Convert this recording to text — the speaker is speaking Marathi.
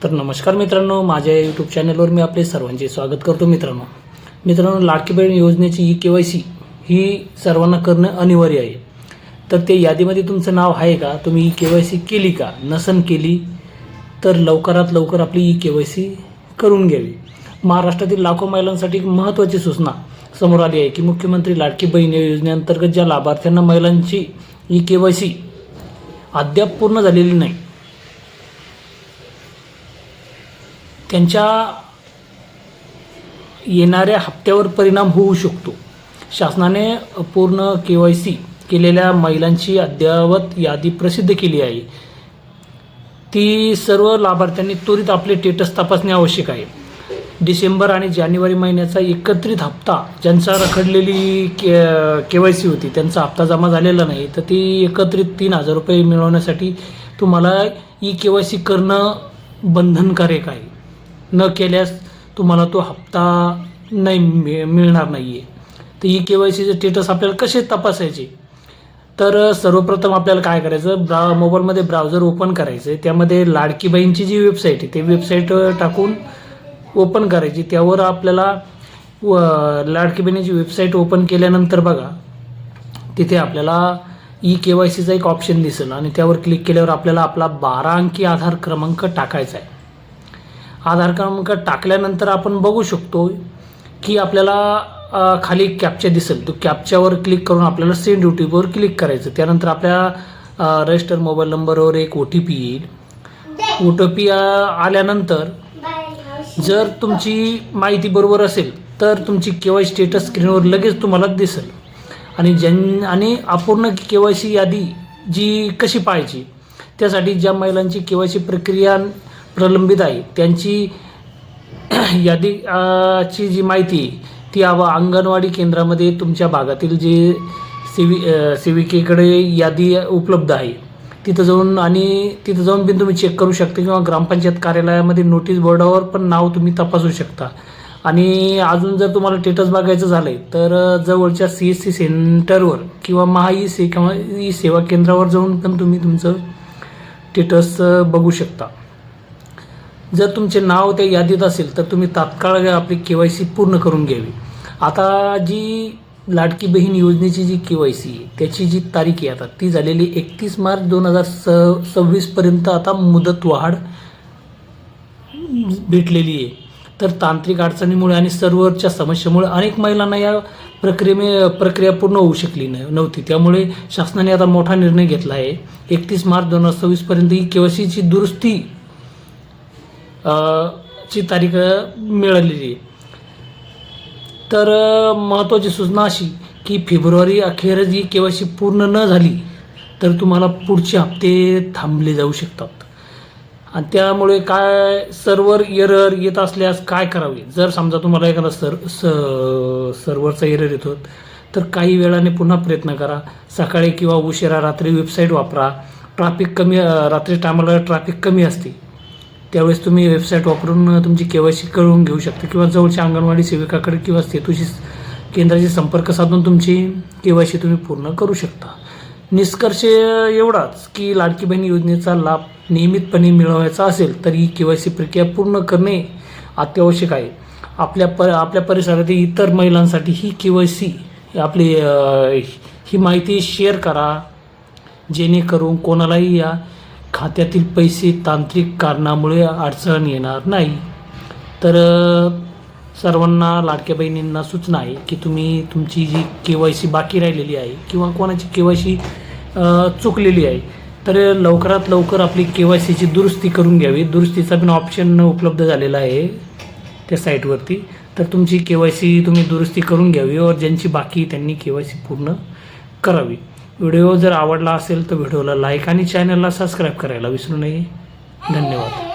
तर नमस्कार मित्रांनो, माझ्या यूट्यूब चॅनलवर मी आपले सर्वांचे स्वागत करतो। मित्रांनो लाडकी बहीण योजनेची ई-KYC ही सर्वांना करणं अनिवार्य आहे। तर ते यादीमध्ये तुमचं नाव आहे का? तुम्ही ई-KYC केली का? नसन केली तर लवकरात लवकर आपली ई-KYC करून घ्यावी। महाराष्ट्रातील लाखो महिलांसाठी एक महत्त्वाची सूचना समोर आली आहे की मुख्यमंत्री लाडकी बहीण योजनेअंतर्गत ज्या लाभार्थ्यांना महिलांची ई-KYC अद्याप पूर्ण झालेली नाही, त्यांच्या येणाऱ्या हप्त्यावर परिणाम होऊ शकतो। शासनाने पूर्ण KYC केलेल्या महिलांची अद्ययावत यादी प्रसिद्ध केली आहे। ती सर्व लाभार्थ्यांनी त्वरित आपले स्टेटस तपासणे आवश्यक आहे। डिसेंबर आणि जानेवारी महिन्याचा एकत्रित हप्ता ज्यांचा रखडलेली KYC होती, त्यांचा हप्ता जमा झालेला नाही, तर ती एकत्रित 3000 रुपये मिळवण्यासाठी तुम्हाला ई-KYC करणं बंधनकारक आहे। न केल्यास तुम्हाला तो हप्ता नाही मिळणार नाही आहे। तर ई-KYCचे स्टेटस आपल्याला कसे तपासायचे? तर सर्वप्रथम आपल्याला काय करायचं, मोबाईलमध्ये ब्राउझर ओपन करायचं, त्यामध्ये लाडकी बहीणची जी वेबसाईट आहे ते वेबसाईट टाकून ओपन करायची। त्यावर आपल्याला लाडकी बहिणीची वेबसाईट ओपन केल्यानंतर बघा तिथे आपल्याला ई-KYCचा एक ऑप्शन दिसेल आणि त्यावर क्लिक केल्यावर आपल्याला आपला 12 अंकी आधार क्रमांक टाकायचा आहे। आधार क्रमांक टाकल्यानंतर आपण बघू शकतो की आपल्याला खाली कॅप्चा दिसेल, तो कॅप्चावर क्लिक करून आपल्याला सेंड OTPवर क्लिक करायचं। त्यानंतर आपल्या रजिस्टर मोबाईल नंबरवर एक OTP येईल। OTP आल्यानंतर जर तुमची माहिती बरोबर असेल तर तुमची KYC स्टेटस स्क्रीनवर लगेच तुम्हाला दिसेल। आणि अपूर्ण KYC यादी जी कशी पाहायची, त्यासाठी ज्या महिलांची KYC प्रक्रिया प्रलंबित आहे त्यांची यादी ची जी माहिती ती अंगणवाडी केंद्रामध्ये तुमच्या भागातील जे सेविकेकडे यादी उपलब्ध आहे तिथं जाऊन बिन तुम्ही चेक करू शकता, किंवा ग्रामपंचायत कार्यालयामध्ये नोटीस बोर्डावर पण नाव तुम्ही तपासू शकता। आणि अजून जर तुम्हाला स्टेटस बघायचं झालंय तर जवळच्या CSC सेंटरवर किंवा ई सेवा केंद्रावर जाऊन पण तुम्ही तुमचं स्टेटस बघू शकता। जर तुमचे नाव त्या यादीत असेल तर तुम्ही तात्काळ आपली KYC पूर्ण करून घ्यावी। आता जी लाडकी बहीण योजनेची जी KYC त्याची जी तारीख आहे आता ती झालेली 31 मार्च 2026 पर्यंत आता मुदतवाढ भेटलेली आहे। तर तांत्रिक अडचणीमुळे आणि सर्व्हरच्या समस्येमुळे अनेक महिलांना या प्रक्रिया पूर्ण होऊ शकली नव्हती। त्यामुळे शासनाने आता मोठा निर्णय घेतला आहे। 31 मार्च 2026 पर्यंत ही KYCची दुरुस्ती ची तारीख मिळालेली आहे। तर महत्त्वाची सूचना अशी की फेब्रुवारी अखेर जी KYC पूर्ण न झाली तर तुम्हाला पुढचे हप्ते थांबले जाऊ शकतात। आणि त्यामुळे काय सर्व्हर एरर येत असल्यास काय करावे? जर समजा तुम्हाला एखादा सर्व्हरचा एरर येतो तर काही वेळाने पुन्हा प्रयत्न करा। सकाळी किंवा उशिरा रात्री वेबसाईट वापरा। रात्री टायमाला ट्रॅफिक कमी असते, त्यावेळेस तुम्ही वेबसाईट वापरून तुमची KYC करून घेऊ शकता, किंवा जवळच्या अंगणवाडी सेविकाकडे किंवा सेतूशी केंद्राशी संपर्क साधून तुमची KYC तुम्ही पूर्ण करू शकता। निष्कर्ष एवढाच की लाडकी बहीण योजनेचा लाभ नियमितपणे मिळवायचा असेल तर ही KYC प्रक्रिया पूर्ण करणे अत्यावश्यक आहे। आपल्या परिसरातील इतर महिलांसाठी ही KYC आपली ही माहिती शेअर करा, जेणेकरून कोणालाही या खात्यातील पैसे तांत्रिक कारणामुळे अडचण येणार नाही। तर सर्वांना लाडक्या बहिणींना सूचना आहे की तुम्ही तुमची जी KYC बाकी राहिलेली आहे किंवा कोणाची KYC चुकलेली आहे तर लवकरात लवकर आपली KYCची दुरुस्ती करून घ्यावी। दुरुस्तीचा पण ऑप्शन उपलब्ध झालेला आहे त्या साईटवरती। तर तुमची KYC तुम्ही दुरुस्ती करून घ्यावी व ज्यांची बाकी त्यांनी KYC पूर्ण करावी। व्हिडिओ जर आवडला असेल तर व्हिडिओला लाईक आणि चॅनलला सबस्क्राईब करायला विसरू नये। धन्यवाद।